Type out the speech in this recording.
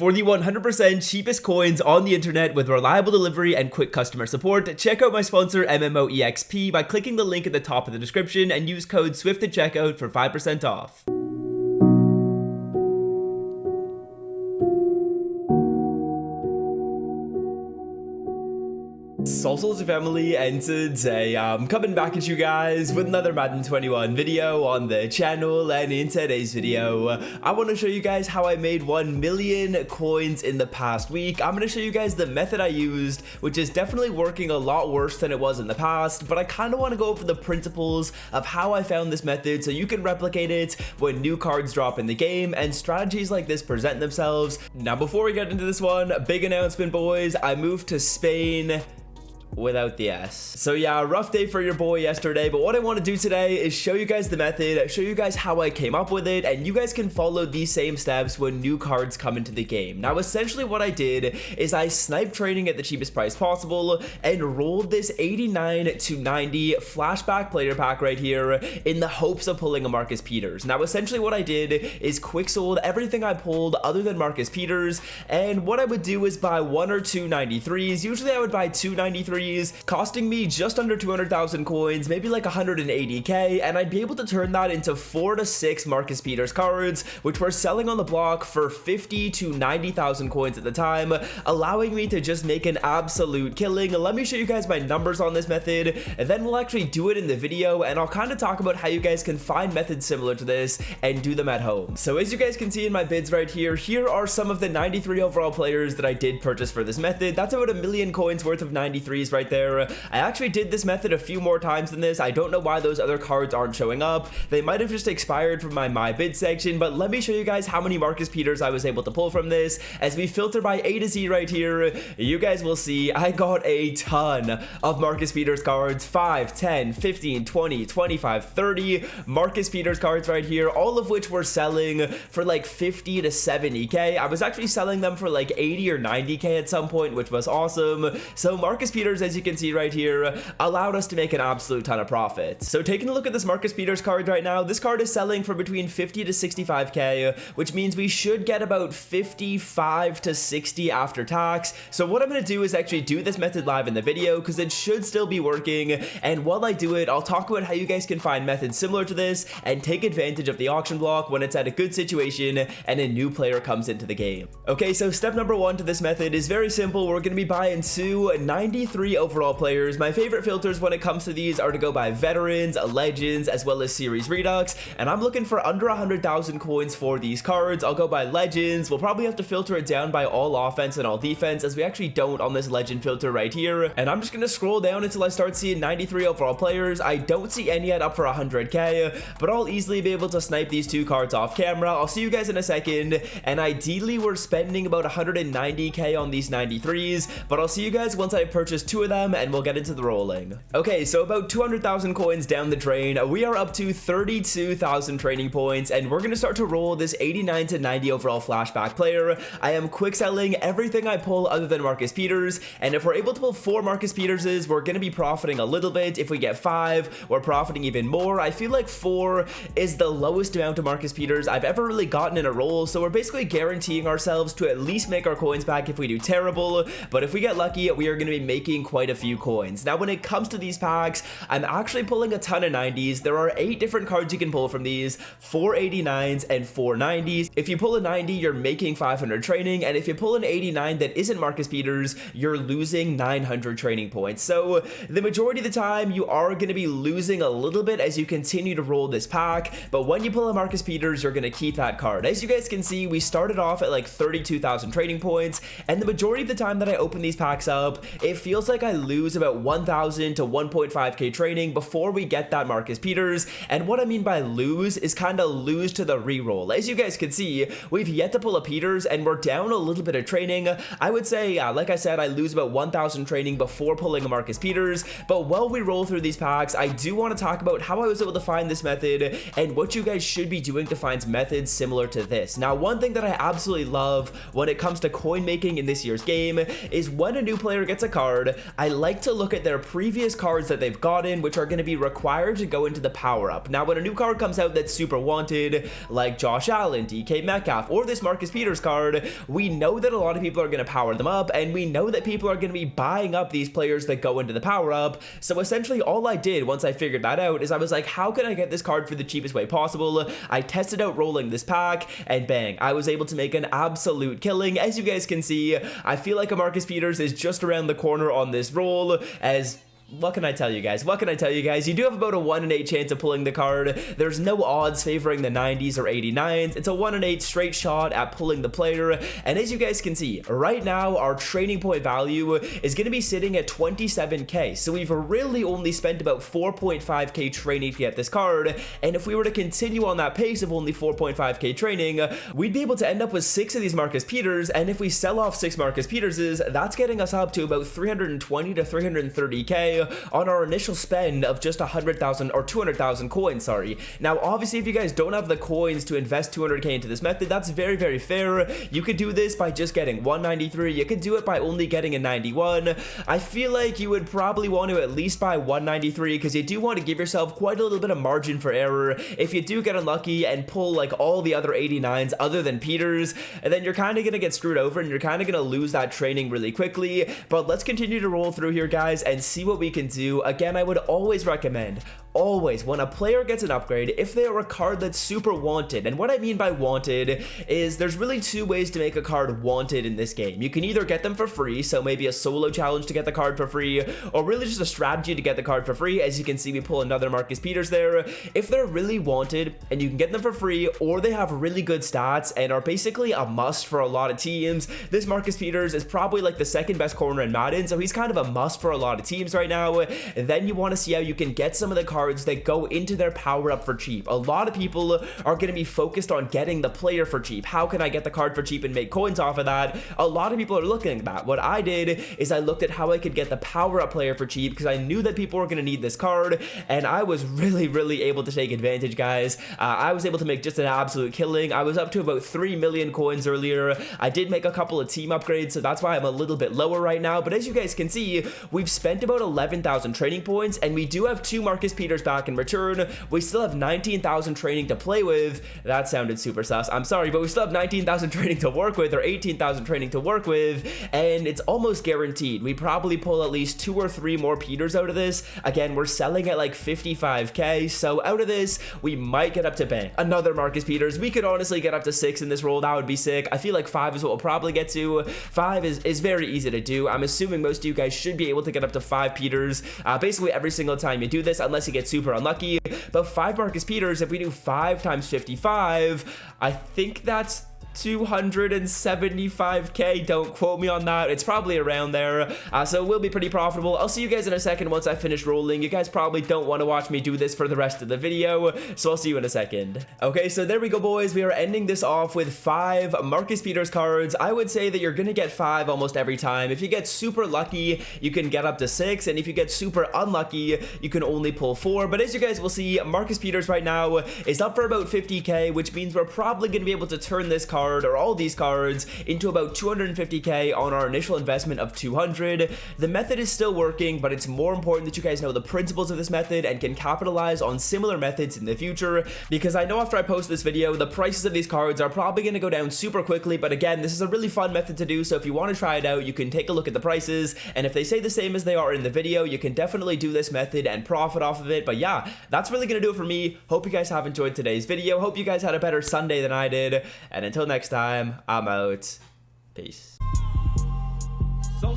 For the 100% cheapest coins on the internet with reliable delivery and quick customer support, check out my sponsor MMOEXP by clicking the link at the top of the description and use code SWIFT at checkout for 5% off. Salsals family, and today I'm coming back at you guys with another Madden 21 video on the channel. And in today's video I want to show you guys how I made 1 million coins in the past week. I'm going to show you guys the method I used, which is definitely working a lot worse than it was in the past, but I kind of want to go over the principles of how I found this method so you can replicate it when new cards drop in the game and strategies like this present themselves. Now before we get into this one, big announcement boys, I moved to Spain without the S. So yeah, rough day for your boy yesterday, but what I want to do today is show you guys the method, show you guys how I came up with it, and you guys can follow these same steps when new cards come into the game. Now essentially what I did is I sniped trading at the cheapest price possible and rolled this 89 to 90 flashback player pack right here in the hopes of pulling a Marcus Peters. Now essentially what I did is quick sold everything I pulled other than Marcus Peters, and what I would do is buy 1 or 2 93s. Usually I would buy 2 93s, costing me just under 200,000 coins, maybe like 180k, and I'd be able to turn that into 4 to 6 Marcus Peters cards, which were selling on the block for 50 to 90,000 coins at the time, allowing me to just make an absolute killing. Let me show you guys my numbers on this method, and then we'll actually do it in the video, and I'll kind of talk about how you guys can find methods similar to this and do them at home. So as you guys can see in my bids right here, here are some of the 93 overall players that I did purchase for this method. That's about 1 million coins worth of 93s right there. I actually did this method a few more times than this. I don't know why those other cards aren't showing up. They might have just expired from my bid section, but let me show you guys how many Marcus Peters I was able to pull from this. As we filter by A to Z right here, you guys will see I got a ton of Marcus Peters cards, 5, 10, 15, 20, 25, 30 Marcus Peters cards right here, all of which were selling for like 50 to 70k. I was actually selling them for like 80 or 90k at some point, which was awesome. So Marcus Peters, as you can see right here, allowed us to make an absolute ton of profit. So taking a look at this Marcus Peters card right now, this card is selling for between 50 to 65k, which means we should get about 55 to 60 after tax. So what I'm going to do is actually do this method live in the video because it should still be working, and while I do it, I'll talk about how you guys can find methods similar to this and take advantage of the auction block when it's at a good situation and a new player comes into the game. Okay, so step number 1 to this method is very simple. We're going to be buying 2 93 overall players. My favorite filters when it comes to these are to go by veterans, legends, as well as series redux, and I'm looking for under 100,000 coins for these cards. I'll go by legends. We'll probably have to filter it down by all offense and all defense, as we actually don't on this legend filter right here, and I'm just gonna scroll down until I start seeing 93 overall players. I don't see any yet up for 100k, but I'll easily be able to snipe these 2 cards off camera. I'll see you guys in a second, and ideally we're spending about 190k on these 93s, but I'll see you guys once I purchase 2 of them and we'll get into the rolling. Okay, so about 200,000 coins down the drain, we are up to 32,000 training points, and we're gonna start to roll this 89 to 90 overall flashback player. I am quick selling everything I pull other than Marcus Peters, and if we're able to pull 4 Marcus Peterses, we're gonna be profiting a little bit. If we get 5, we're profiting even more. I feel like 4 is the lowest amount of Marcus Peters I've ever really gotten in a roll, so we're basically guaranteeing ourselves to at least make our coins back if we do terrible, but if we get lucky, we are gonna be making quite a few coins. Now when it comes to these packs, I'm actually pulling a ton of 90s. There are 8 different cards you can pull from these, 4 89s and 4 90s. If you pull a 90, you're making 500 training, and if you pull an 89 that isn't Marcus Peters, you're losing 900 training points. So the majority of the time you are going to be losing a little bit as you continue to roll this pack, but when you pull a Marcus Peters, you're going to keep that card. As you guys can see, we started off at like 32,000 training points, and the majority of the time that I open these packs up, it feels like I lose about 1,000 to 1.5k training before we get that Marcus Peters. And what I mean by lose is kind of lose to the reroll. As you guys can see, we've yet to pull a Peters and we're down a little bit of training. I would say, like I said, I lose about 1,000 training before pulling a Marcus Peters. But while we roll through these packs, I do want to talk about how I was able to find this method and what you guys should be doing to find methods similar to this. Now, one thing that I absolutely love when it comes to coin making in this year's game is when a new player gets a card, I like to look at their previous cards that they've gotten, which are going to be required to go into the power-up. Now, when a new card comes out that's super wanted, like Josh Allen, DK Metcalf, or this Marcus Peters card, we know that a lot of people are going to power them up, and we know that people are going to be buying up these players that go into the power-up. So essentially, all I did once I figured that out is I was like, how can I get this card for the cheapest way possible? I tested out rolling this pack, and bang, I was able to make an absolute killing. As you guys can see, I feel like a Marcus Peters is just around the corner on this roll, as what can I tell you guys? What can I tell you guys? You do have about a 1 in 8 chance of pulling the card. There's no odds favoring the 90s or 89s. It's a 1 in 8 straight shot at pulling the player. And as you guys can see, right now, our trading point value is going to be sitting at 27k. So we've really only spent about 4.5k training to get this card. And if we were to continue on that pace of only 4.5k training, we'd be able to end up with 6 of these Marcus Peters. And if we sell off 6 Marcus Peterses, that's getting us up to about 320 to 330k on our initial spend of just 100,000 or 200,000 coins, sorry. Now, obviously, if you guys don't have the coins to invest 200k into this method, that's very, very fair. You could do this by just getting 193. You could do it by only getting a 91. I feel like you would probably want to at least buy 193 because you do want to give yourself quite a little bit of margin for error. If you do get unlucky and pull like all the other 89s other than Peters, and then you're kind of going to get screwed over and you're kind of going to lose that training really quickly. But let's continue to roll through here, guys, and see what we can do. Again, I would always recommend, always, when a player gets an upgrade, if they are a card that's super wanted, and what I mean by wanted is there's really 2 ways to make a card wanted in this game. You can either get them for free, so maybe a solo challenge to get the card for free, or really just a strategy to get the card for free. As you can see, we pull another Marcus Peters there. If they're really wanted and you can get them for free, or they have really good stats and are basically a must for a lot of teams, this Marcus Peters is probably like the 2nd best corner in Madden, so he's kind of a must for a lot of teams right now. Then you want to see how you can get some of the cards that go into their power up for cheap. A lot of people are going to be focused on getting the player for cheap. How can I get the card for cheap and make coins off of that? A lot of people are looking at that. What I did is I looked at how I could get the power up player for cheap because I knew that people were going to need this card, and I was really able to take advantage, guys. I was able to make just an absolute killing. I was up to about 3 million coins earlier. I did make a couple of team upgrades, so that's why I'm a little bit lower right now. But as you guys can see, we've spent about 11,000 training points, and we do have 2 Marcus Peters back in return. We still have 19,000 training to play with. That sounded super sus. I'm sorry, but we still have 19,000 training to work with, or 18,000 training to work with, and it's almost guaranteed. We probably pull at least 2 or 3 more Peters out of this. Again, we're selling at like 55k, so out of this, we might get up to bang. Another Marcus Peters. We could honestly get up to 6 in this roll. That would be sick. I feel like 5 is what we'll probably get to. 5 is very easy to do. I'm assuming most of you guys should be able to get up to 5 Peters basically every single time you do this, unless you get super unlucky. But 5 Marcus Peters, if we do 5 times 55, I think that's 275k. Don't quote me on that. It's probably around there, so it will be pretty profitable. I'll see you guys in a second once I finish rolling. You guys probably don't want to watch me do this for the rest of the video, so I'll see you in a second. Okay, so there we go, boys. We are ending this off with 5 Marcus Peters cards. I would say that you're gonna get 5 almost every time. If you get super lucky, you can get up to 6, and if you get super unlucky, you can only pull 4. But as you guys will see, Marcus Peters right now is up for about 50k, which means we're probably gonna be able to turn this card, or all these cards, into about 250k on our initial investment of 200. The method is still working, but it's more important that you guys know the principles of this method and can capitalize on similar methods in the future, because I know after I post this video, the prices of these cards are probably going to go down super quickly. But again, this is a really fun method to do, so if you want to try it out, you can take a look at the prices, and if they say the same as they are in the video, you can definitely do this method and profit off of it. But yeah, that's really going to do it for me. Hope you guys have enjoyed today's video. Hope you guys had a better Sunday than I did, and until next time, I'm out. Peace. So,